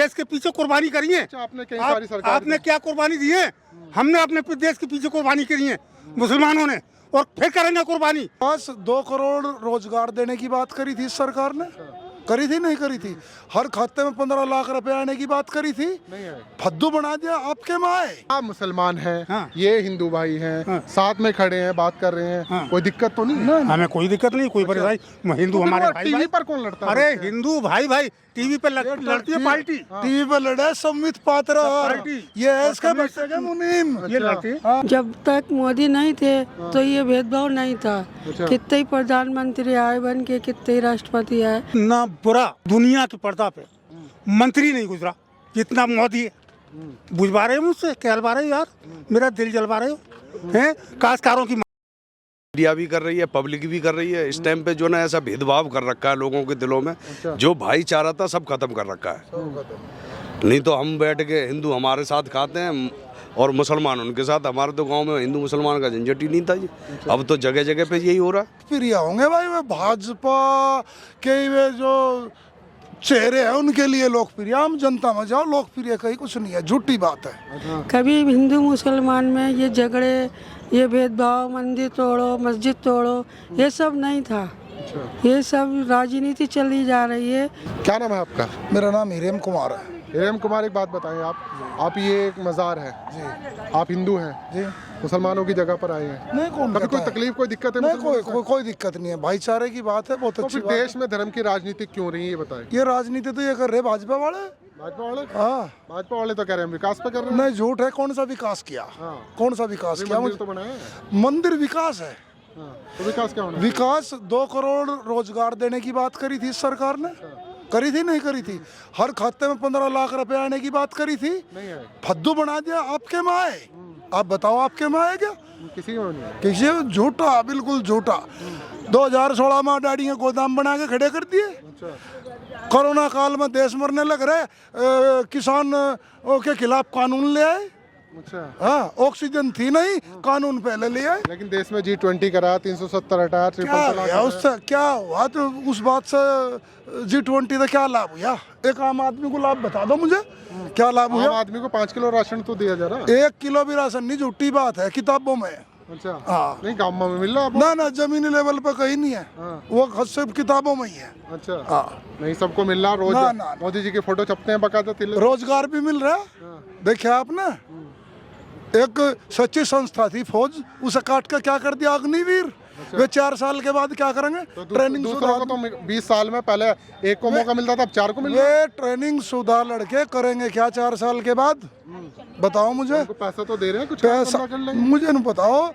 देश के पीछे कुर्बानी करी है। आपने कई सारी सरकार आपने क्या कुर्बानी दी है? हमने अपने देश के पीछे कुर्बानी करी है मुसलमानों ने, और फिर करेंगे कुर्बानी। बस 2 करोड़ रोजगार देने की बात करी थी सरकार ने, करी थी नहीं करी थी? हर खाते में 15 लाख रुपए आने की बात करी थी, नहीं है। फद्दू बना दिया आपके माए। आप मुसलमान हैं, हाँ। ये हिंदू भाई हैं, हाँ। साथ में खड़े हैं, बात कर रहे हैं, हाँ। कोई दिक्कत तो नहीं है? हमें कोई दिक्कत नहीं, कोई परेशानी। हिंदू तो हमारे फिर भाई टीवी भाई पर कौन लड़ता है? अरे हिंदू भाई भाई टीवी पे लड़ती है पार्टी। टीवी पे लड़े संवित पात्र और पार्टी। ये है इसका बच्चे का मुनीम। ये लड़ती है। जब तक मोदी नहीं थे तो ये भेदभाव नहीं था। कितने ही प्रधानमंत्री आए बन के, कितने ही राष्ट्रपति आए। ना बुरा दुनिया के पर्दा पे मंत्री नहीं गुजरा जितना मोदी है। बुझवा रहे हो मुझसे, कहलवा रहे हो यार, मेरा दिल जलवा रहे हो हैं। काश्तकारों की मीडिया भी कर रही है, पब्लिक भी कर रही है। इस टाइम पे जो ना ऐसा भेदभाव कर रखा है लोगों के दिलों में, जो भाईचारा था सब खत्म कर रखा है। नहीं तो हम बैठ के हिंदू हमारे साथ खाते हैं और मुसलमान उनके साथ। हमारे तो गांव में हिंदू मुसलमान का झंझट ही नहीं था जी। अब तो जगह जगह पे यही हो रहा है। फिर होंगे भाई, वे भाजपा के वे जो चेहरे हैं उनके लिए लोकप्रिय। आम जनता में जाओ, लोकप्रिय कहीं कुछ नहीं है, झूठी बात है। कभी हिंदू मुसलमान में ये झगड़े, ये भेदभाव, मंदिर तोड़ो मस्जिद तोड़ो, ये सब नहीं था। ये सब राजनीति चली जा रही है। क्या नाम है आपका? मेरा नाम हिरेम कुमार है। हिरेम कुमार, एक बात बताएं आप ये एक मज़ार है जी, आप हिंदू हैं जी, मुसलमानों की जगह पर आए हैं। नहीं कौन कभी कहता कोई है? तकलीफ, कोई दिक्कत है? नहीं, मुसलमानों से? कोई दिक्कत नहीं है, भाईचारे की बात है, बहुत तो अच्छी फिर बात है। देश में धर्म की राजनीति क्यों रही है, ये बताएं। ये राजनीति तो ये कर रहे भाजपा वाले। भाजपा वाले? हाँ, भाजपा वाले तो कह रहे हैं विकास पे कर रहे हैं। नहीं झूठ है। कौन सा विकास किया? हाँ। कौन सा विकास किया? मंदिर तो बनाया है। मंदिर विकास है। हाँ, तो विकास क्या होना है? विकास 2 करोड़ रोजगार देने की बात करी थी सरकार ने, करी थी नहीं करी थी? हर खाते में 15 लाख रुपए आने की बात करी थी, नहीं है। फद्दू बना दिया आपके माए। आप बताओ आपके माए क्या? किसी में नहीं है। किसी झूठा, बिल्कुल झूठा। 2016 में डैडी ने गोदाम बना के खड़े कर दिए। कोरोना काल में देश मरने लग रहे, किसान के खिलाफ कानून ले आए। अच्छा, हाँ, ऑक्सीजन थी नहीं, कानून पहले ले आए। लेकिन देश में G20 करा, 370 हटाया, ट्रिपल क्या तलाक हुआ उससे? क्या हुआ? तो उस बात से G20 का क्या लाभ हुआ? एक आम आदमी को लाभ बता दो मुझे, क्या लाभ आम हुआ? आदमी को 5 किलो राशन तो दिया जा रहा है। 1 किलो भी राशन नहीं, झूठी बात है, किताबों में। अच्छा, हाँ। नहीं गाँव में मिल रहा है आपको? ना जमीनी लेवल पे कहीं नहीं है, हाँ। वो सिर्फ किताबों में ही है। अच्छा, हाँ, नहीं सबको मिल रहा रोज? ना। मोदी जी की फोटो छपते हैं बकायदा तिलक। रोजगार भी मिल रहा है। देखिए आपने, एक सच्ची संस्था थी फौज, उसे काट के क्या कर दिया अग्निवीर। वे 4 साल के बाद क्या करेंगे? तो ट्रेनिंग दूसरों को तो 20 साल में पहले एक को मौका मिलता था, अब 4 को मिल रहा है। वे ट्रेनिंग शुदा लड़के करेंगे क्या 4 साल के बाद? बताओ मुझे। उनको पैसा तो दे रहे हैं, कुछ काम पैसा धंधा कर लेंगे। मुझे नहीं बताओ,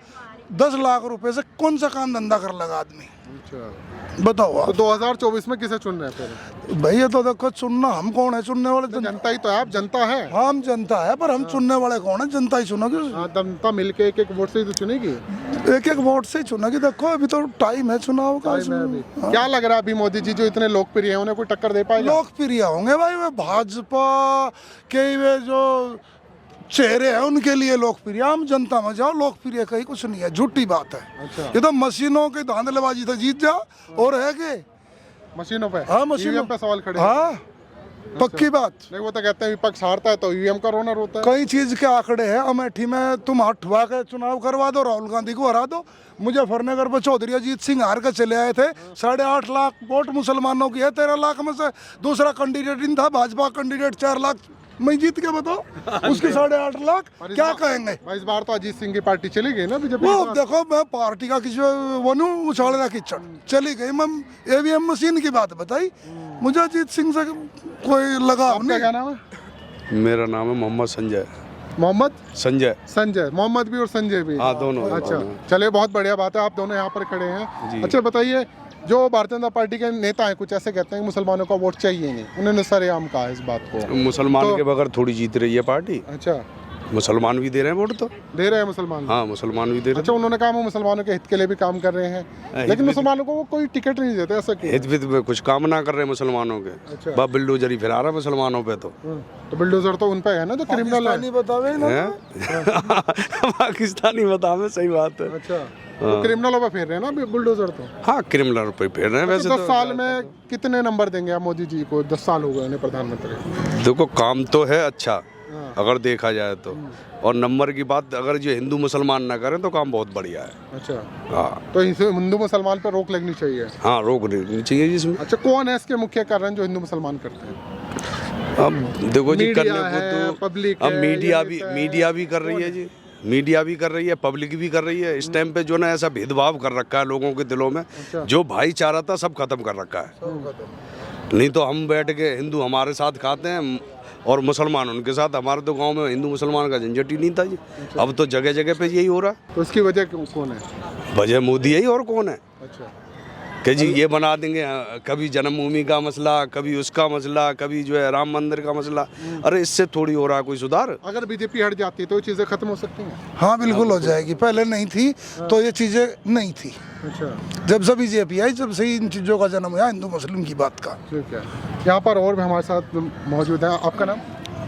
10 लाख रुपए से कौन सा काम धंधा कर लगा आदमी? अच्छा, बताओ तो आप। 2024 में किसे चुन रहे हैं फिर? भैया तो देखो, चुनना हम कौन है? चुनने वाले तो जनता ही तो है, आप जनता है। हम जनता है, पर हम चुनने वाले कौन है? जनता ही चुनोगे। हाँ, जनता मिलके एक वोट से ही तो चुनेगी। एक वोट से ही चुनेगी। देखो अभी तो टाइम है चुनाव का। टाइम है अभी। क्या लग रहा है अभी मोदी जी जो इतने लोकप्रिय हैं, उन्हें कोई टक्कर दे पाएगा? लोकप्रिय होंगे भाई, वे भाजपा के वे जो चेहरे हैं उनके लिए लोकप्रिय। आम जनता में जाओ, लोकप्रिय कहीं कुछ नहीं है, झूठी बात है। अच्छा। ये तो मशीनों की धांधलेबाजी से जीत जा, और है के? मशीनों पे? हाँ, मशीनों EVM पे सवाल खड़े हैं। हाँ, पक्की बात। नहीं, वो तो कहते हैं विपक्ष हारता है तो EVM का रोना रोता है। कई चीज के आंकड़े हैं। अमेठी में तुम हाथ ठुआ के चुनाव करवा दो, राहुल गांधी को हरा दो। मुजफ्फरनगर पर चौधरी अजीत सिंह हार के चले आए थे। 8.5 लाख वोट मुसलमानों की है, 13 लाख में से दूसरा कैंडिडेट इन था, भाजपा कैंडिडेट 4 लाख में जीत के बताओ, उसके 8.5 लाख क्या कहेंगे? भाई इस बार तो अजीत सिंह की पार्टी चली गई ना बीजेपी। वो देखो, मैं पार्टी का किसी वो नहीं उछाल रहा, कीचड़ चली गई। मैं EVM मशीन की बात बताई, मुझे अजीत सिंह से कोई लगाव आपका नहीं। क्या नाम है? मेरा नाम है मोहम्मद संजय। मोहम्मद संजय। मोहम्मद भी और संजय भी? हाँ, दोनों। अच्छा, चलिए बहुत बढ़िया बात है, आप दोनों यहाँ पर खड़े हैं। जी। अच्छा बताइए, जो भारतीय जनता पार्टी के नेता हैं कुछ ऐसे कहते हैं कि मुसलमानों का वोट चाहिए नहीं, उन्होंने सरेआम कहा है इस बात को। मुसलमान तो- के बगैर थोड़ी जीत रही है पार्टी। अच्छा, मुसलमान भी दे रहे हैं वोट तो। दे रहे हैं मुसलमान? हाँ, मुसलमान भी दे रहे अच्छा, उन्होंने कहा हम मुसलमानों के हित के लिए भी काम कर रहे हैं, लेकिन मुसलमानों को वो कोई टिकट नहीं देते, ऐसा क्यों? हैं। हित वित में कुछ काम ना कर रहे हैं मुसलमानों के। अच्छा। बाप बिल्डोजरी फिरा रहा है मुसलमानों पे तो। तो बिल्डोजर तो उन पे है ना जो क्रिमिनल है। पाकिस्तानी बतावे ना। हैं? पाकिस्तानी बतावे, सही बात है। अच्छा, तो क्रिमिनलों पे फेर रहे हैं ना अभी बुलडोजर तो। हाँ, क्रिमिनल पे फेर रहे हैं वैसे 10 तो। साल में कितने नंबर देंगे आप मोदी जी को? 10 साल हो गए उन्हें प्रधानमंत्री। देखो, काम तो है अच्छा अगर देखा जाए तो, और नंबर की बात अगर जो हिंदू मुसलमान ना करें तो काम बहुत बढ़िया है। अच्छा, हाँ तो इसे हिंदू मुसलमान पर रोक लगनी चाहिए। हाँ, रोक नहीं चाहिए जिसमें। अच्छा, कौन है इसके मुख्य कारण जो हिंदू मुसलमान करते हैं? अब देखो जी, मीडिया करने है, को तो पब्लिक अब है, मीडिया ये भी नेता है, मीडिया भी कर रही है जी, मीडिया भी कर रही है, पब्लिक भी कर रही है। इस टाइम पे जो ना ऐसा भेदभाव कर रखा है लोगों के दिलों में, जो भाईचारा था सब खत्म कर रखा है। नहीं तो हम बैठ के हिंदू हमारे साथ खाते हैं और मुसलमान उनके साथ। हमारे तो गांव में हिंदू मुसलमान का झंझट ही नहीं था जी। अब तो जगह जगह पे यही हो रहा है। तो इसकी वजह कौन है? वजह मोदी है ही, और कौन है अच्छा, कि जी ये बना देंगे, कभी जन्मभूमि का मसला, कभी उसका मसला, कभी जो है राम मंदिर का मसला। अरे इससे थोड़ी हो रहा है कोई सुधार। अगर बीजेपी हट जाती है तो ये चीजें खत्म हो सकती हैं। हाँ बिल्कुल हो जाएगी, पहले नहीं थी तो ये चीज़ें नहीं थी। अच्छा, जब से बीजेपी आई जब से ही इन चीज़ों का जन्म हुआ हिंदू मुस्लिम की बात का। ठीक है। यहाँ पर और भी हमारे साथ मौजूद है। आपका नाम?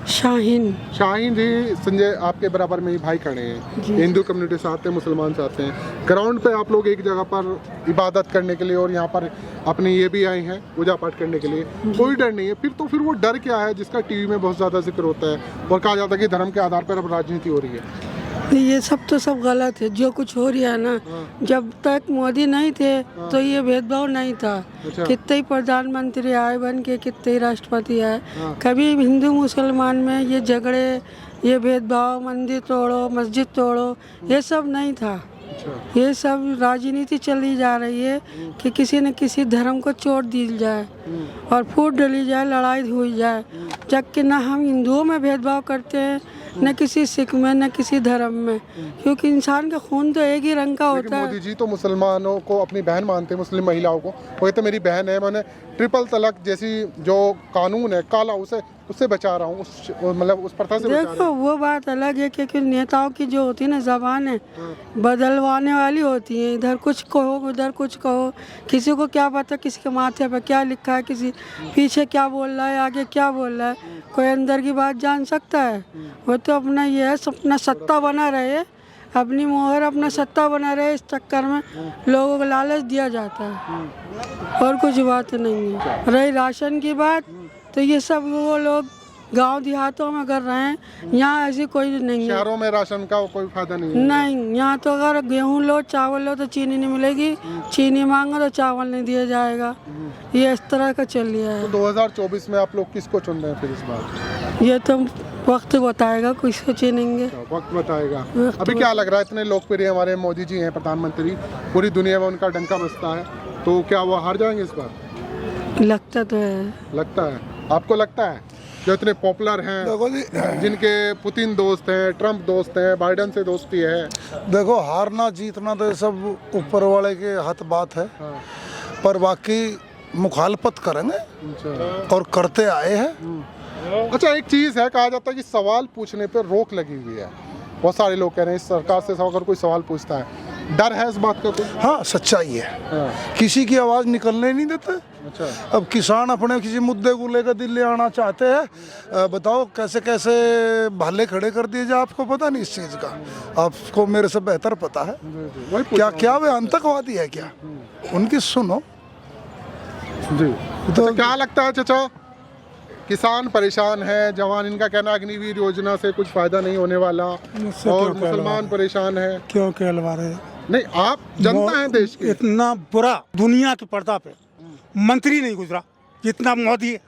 शाहीन। शाहीन जी, संजय आपके बराबर में ही भाई खड़े हैं, हिंदू कम्युनिटी से आते हैं, मुसलमान से आते हैं। ग्राउंड पे आप लोग एक जगह पर इबादत करने के लिए और यहाँ पर अपने ये भी आए हैं पूजा पाठ करने के लिए, कोई डर नहीं है फिर वो डर क्या है जिसका टीवी में बहुत ज़्यादा जिक्र होता है और कहा जाता है कि धर्म के आधार पर अब राजनीति हो रही है? ये सब तो सब गलत है जो कुछ हो रहा है ना। जब तक मोदी नहीं थे तो ये भेदभाव नहीं था। अच्छा। कितने ही प्रधानमंत्री आए बन के, कितने ही राष्ट्रपति आए, कभी हिंदू मुसलमान में ये झगड़े, ये भेदभाव, मंदिर तोड़ो मस्जिद तोड़ो, ये सब नहीं था। ये सब राजनीति चली जा रही है कि किसी न किसी धर्म को चोट दी जाए और फूट डली जाए, लड़ाई हुई जाए। जबकि ना हम हिंदुओं में भेदभाव करते हैं, न किसी सिख में, न किसी धर्म में, क्योंकि इंसान का खून तो एक ही रंग का लेकिन होता है। मोदी जी तो मुसलमानों को अपनी बहन मानते हैं, मुस्लिम महिलाओं को। वो कहते मेरी बहन है, मैंने ट्रिपल तलाक जैसी जो कानून है काला उससे बचा रहा हूँ, मतलब उस प्रथा से बचा रहा देखो हूँ। वो बात अलग है क्योंकि नेताओं की जो होती है ना जबान है बदलवाने वाली होती है। इधर कुछ कहो उधर कुछ कहो, किसी को क्या पता किसी के माथे पर क्या लिखा है, किसी पीछे क्या बोल रहा है, आगे क्या बोल रहा है, कोई अंदर की बात जान सकता है? वो तो अपना ये है, अपना सत्ता बना रहे, अपनी मोहर अपना सत्ता बना रहे। इस चक्कर में लोगों को लालच दिया जाता है और कुछ बात नहीं है। रही राशन की बात तो ये सब वो लोग गांव देहातों में कर रहे हैं, यहाँ ऐसी कोई नहीं है। शहरों में राशन का कोई फायदा नहीं है। नहीं, यहाँ तो अगर गेहूँ लो चावल लो तो चीनी नहीं मिलेगी, चीनी मांगो तो चावल नहीं दिया जाएगा। ये इस तरह का चल रहा है। तो 2024 में आप लोग किसको चुन रहे हैं फिर इस बार? ये तो वक्त बताएगा, किसको चुनेंगे। वक्त बताएगा। अभी क्या लग रहा है, इतने लोकप्रिय हमारे मोदी जी हैं प्रधानमंत्री, पूरी दुनिया में उनका डंका बजता है, तो क्या वो हार जाएंगे इस बार? लगता तो है। लगता है, आपको लगता है? जो इतने पॉपुलर हैं, देखो जी, जिनके पुतिन दोस्त हैं, ट्रम्प दोस्त हैं, बाइडन से दोस्ती है। देखो हारना जीतना तो सब ऊपर वाले के हाथ बात है, पर बाकी मुखालफत करेंगे और करते आए हैं। अच्छा, एक चीज़ है, कहा जाता है कि सवाल पूछने पर रोक लगी हुई है। बहुत सारे लोग कह रहे हैं इस सरकार से अगर कोई सवाल पूछता है, डर है इस बात का कोई? हाँ सच्चाई है, हाँ। किसी की आवाज़ निकलने नहीं देते। अच्छा, अब किसान अपने किसी मुद्दे को लेकर दिल्ली आना चाहते हैं, बताओ कैसे कैसे भाले खड़े कर दिए जाए, आपको पता नहीं इस चीज़ का? आपको मेरे से बेहतर पता है। वही पूछ क्या रहा क्या वे आतंकवादी है क्या? उनकी सुनो हूं। जी, तो क्या लगता है चाचा, किसान परेशान है, जवान, इनका कहना अग्निवीर योजना से कुछ फायदा नहीं होने वाला, और मुसलमान परेशान है। क्यों कहलवा रहे हैं? नहीं, आप जनता है देश की। इतना बुरा दुनिया के पर्दा पे मंत्री नहीं गुजरा जितना मोदी है।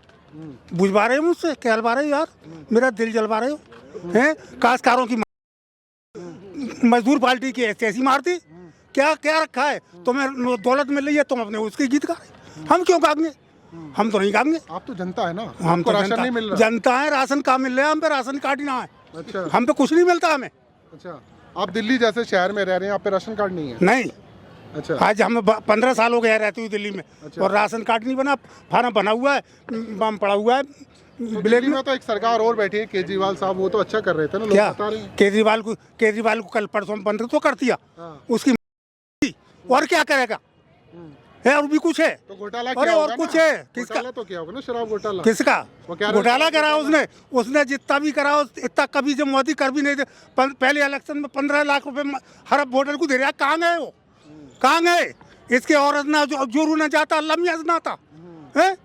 बुझवा रहे हो मुझसे, कहलवा रहे हो यार, मेरा दिल जलवा रहे हो हैं। काश्तकारों की मजदूर पार्टी की ऐसी मारती, क्या क्या रखा है? तुम्हें दौलत मिल रही है, तुम अपने उसके गीत गा रहे। हम क्यों गाएंगे? हम तो नहीं गाएंगे। आप तो जनता है ना, हम हमको तो राशन नहीं मिल रहा। जनता है, राशन कहाँ मिल रहा है? हम पे राशन कार्ड ही ना है। अच्छा, हम पे कुछ नहीं मिलता हमें। अच्छा, आप दिल्ली जैसे शहर में रह रहे हैं, आप पे राशन कार्ड नहीं है? नहीं, अच्छा, आज हम 15 साल हो गए रहती हुई दिल्ली में। अच्छा। और राशन कार्ड नहीं बना, फार्म बना हुआ है, बम पड़ा हुआ है तो ब्लैक दिल्ली में। में तो एक सरकार और बैठी है, केजरीवाल साहब, वो तो अच्छा कर रहे थे ना, लोग क्या बता रहे हैं। केजरीवाल को कल परसों बंद तो कर दिया हाँ। उसकी और क्या करेगा है? और भी कुछ है? तो घोटाला अरे क्या और होगा कुछ ना? है? किसका घोटाला तो क्या होगा ना, शराब घोटाला। किसका वो कह रहे हैं घोटाला शराब करा? घोटाला। उसने जितना भी करा इतना कभी जब मोदी कर भी नहीं दे। पहले इलेक्शन में 15 लाख रुपए हर वोटर को दे रहा, कहाँ गए वो? कहाँ गए? इसके औरत ना जोरू ना जाता, लम्याज ना था, है?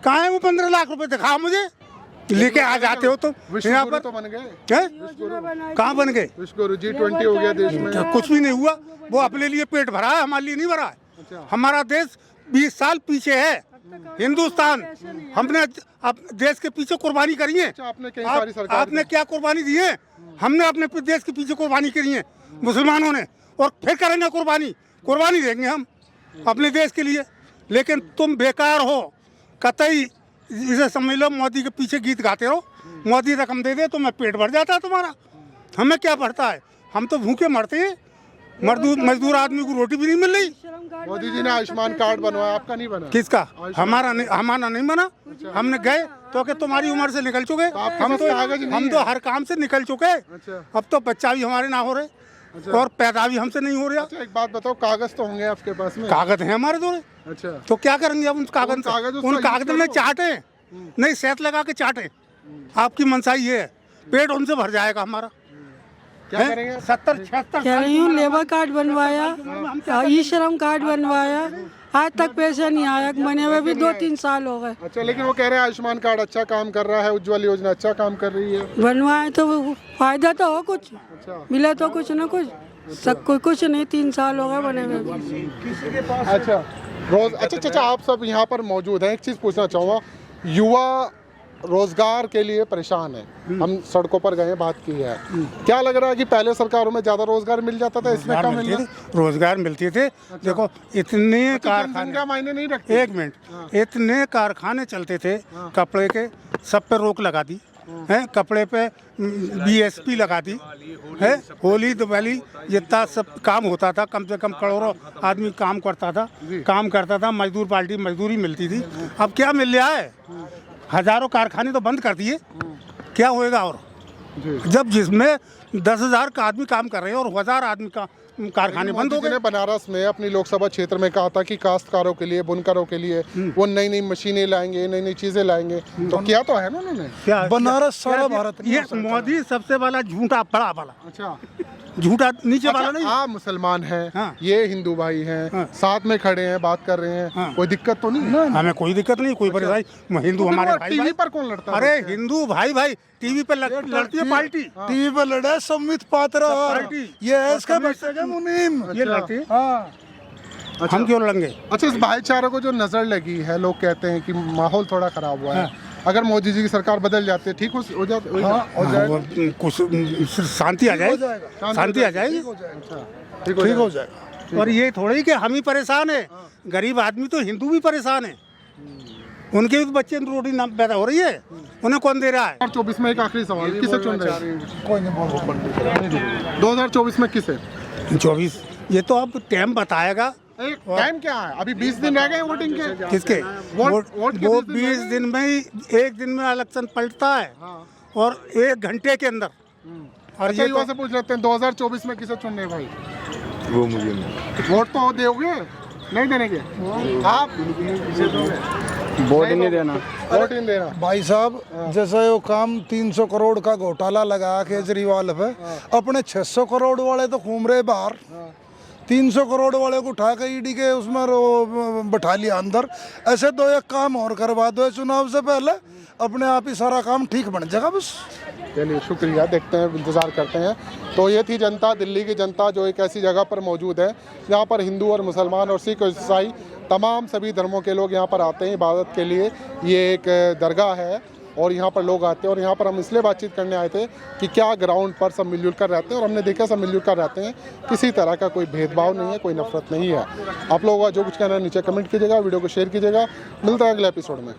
कहाँ है वो 15 लाख रुपए? दिखा मुझे, लेके आ जाते हो तुम यहाँ पर। तो बन गए, कहाँ बन गए? विश्वगुरु G20 हो गया देश में। कुछ भी नहीं हुआ, वो अपने लिए पेट भरा है, हमारे लिए नहीं भरा है। हमारा देश 20 साल पीछे है, हिंदुस्तान। हमने अब देश के पीछे कुर्बानी करी है। आपने क्या कुर्बानी दी है? हमने अपने देश के पीछे कुर्बानी करी है मुसलमानों ने, और फिर करेंगे कुर्बानी देंगे हम अपने देश के लिए। लेकिन तुम बेकार हो कतई। इसे समझ लो मोदी के पीछे गीत गाते रहो, मोदी रकम दे दे तो मैं पेट भर जाता है तुम्हारा। हमें क्या पड़ता है? हम तो भूखे मरते हैं, मजदूर आदमी को रोटी भी नहीं मिल रही। मोदी जी ने आयुष्मान कार्ड बनवाया, आपका नहीं बना? किसका? हमारा नहीं बना। हमने गए तो कि तुम्हारी उम्र से निकल चुके, हम तो हर काम से निकल चुके। अब तो बच्चा भी हमारे ना हो रहे, और पैदा भी हमसे नहीं हो रहा। एक बात बताओ, कागज तो होंगे आपके पास में? कागज है हमारे दो। अच्छा, तो क्या करेंगे अब उन कागज में? चाटे नहीं, सेहत लगा के चाटे। आपकी मनसाई ये है, पेट उनसे भर जाएगा हमारा। क्या करेंगे? 70-76 कह रही हूँ, लेबर कार्ड बनवाया, ई श्रम कार्ड बनवाया, आज तक पैसे नहीं आया, बने हुए भी 2-3 साल हो गए। अच्छा, लेकिन वो कह रहे हैं आयुष्मान कार्ड अच्छा काम कर रहा है, उज्ज्वल योजना अच्छा काम कर रही है। बनवाए तो फायदा तो हो कुछ, मिला तो कुछ ना कुछ, सब कुछ नहीं। 3 साल हो गए बने हुए। अच्छा अच्छा, आप सब यहाँ पर मौजूद हैं। एक चीज़ पूछना चाहूँगा, युवा रोजगार के लिए परेशान है। हम सड़कों पर गए, बात की है। क्या लग रहा है कि पहले सरकारों में ज्यादा रोजगार मिल जाता था, इसमें कम रोजगार मिलते थे? देखो इतने कारखाने का मायने नहीं रखते। 1 मिनट, इतने कारखाने चलते थे कपड़े के, सब पे रोक लगा दी है। कपड़े पे BSP लगा दी है। होली दिवाली जितना सब काम होता था, कम से कम करोड़ों आदमी काम करता था। मजदूर पार्टी मजदूरी मिलती थी। अब क्या मिल रहा है? हजारों कारखाने तो बंद कर दिए, क्या होएगा? और जब जिसमें 10,000 का आदमी काम कर रहे हैं और 1000 आदमी का कारखाने बंद हो गए। बनारस में अपनी लोकसभा क्षेत्र में कहा था कि काश्तकारों के लिए, बुनकरों के लिए वो नई नई मशीनें लाएंगे, नई नई चीजें लाएंगे। तो किया तो है ना उन्होंने? क्या बनारस सारा भारत? ये मोदी सबसे वाला झूठा बड़ा वाला। अच्छा, झूठा नीचे वाला नहीं। आप मुसलमान हैं, हाँ। ये हिंदू भाई हैं, साथ में खड़े हैं, बात कर रहे हैं, कोई दिक्कत तो नहीं है? हमें कोई दिक्कत नहीं, कोई परेशानी। हिंदू हमारे भाई। टीवी पर कौन लड़ता है? अरे हिंदू भाई टीवी पे लड़ती है पार्टी। टीवी पे लड़े संबित पात्रा, ये है इसका बच्चे का मुनीम, ये लड़ती है। अच्छा। हम क्यों लड़ेंगे? अच्छा, इस भाईचारे को जो नजर लगी है, लोग कहते हैं कि माहौल थोड़ा खराब हुआ है। अगर मोदी जी की सरकार बदल जाती है, ठीक हो जाए, कुछ शांति आ जाएगी, शांति आ जाएगी, ठीक हो जाएगा। और ये थोड़ी कि हम ही परेशान है, गरीब आदमी तो हिंदू भी परेशान है। उनके भी बच्चे रोटी ना पैदा हो रही है, उन्हें कौन दे रहा है? 2024 में एक आखिरी सवाल, किसे चुन रहे हैं? कोई नहीं बोल। 2024 में किसे? 24 ये तो अब टाइम बताएगा। टाइम क्या है? अभी 20 दिन रह गए वोटिंग के। किसके? वोट वो 20 दिन में ही, 1 दिन में इलेक्शन पलटता है, और 1 घंटे के अंदर। और ये से पूछ लेते हैं, 2024 में किसे चुनने भाई? वो मुझे नहीं। वोट तो दोगे, नहीं देने के आप? वोट नहीं देना, वोट नहीं देना। भाई साहब, जैसे वो काम 300 करोड़ का घोटाला लगा केजरीवाल पे, अपने 600 करोड़ वाले तो घूम रहे बाहर, 300 करोड़ वाले को उठा के ईडी के उसमें बैठा लिया अंदर। ऐसे 2-1 काम और करवा दो चुनाव से पहले, अपने आप ही सारा काम ठीक बन जाएगा बस। चलिए, शुक्रिया, देखते हैं, इंतज़ार करते हैं। तो ये थी जनता, दिल्ली की जनता, जो एक ऐसी जगह पर मौजूद है जहाँ पर हिंदू और मुसलमान और सिख और ईसाई तमाम सभी धर्मों के लोग यहाँ पर आते हैं इबादत के लिए। ये एक दरगाह है और यहाँ पर लोग आते हैं, और यहाँ पर हम इसलिए बातचीत करने आए थे कि क्या ग्राउंड पर सब मिलजुल कर रहते हैं, और हमने देखा सब मिलजुल कर रहते हैं। किसी तरह का कोई भेदभाव नहीं है, कोई नफरत नहीं है। आप लोगों का जो कुछ कहना है नीचे कमेंट कीजिएगा, वीडियो को शेयर कीजिएगा। मिलता है अगले एपिसोड में।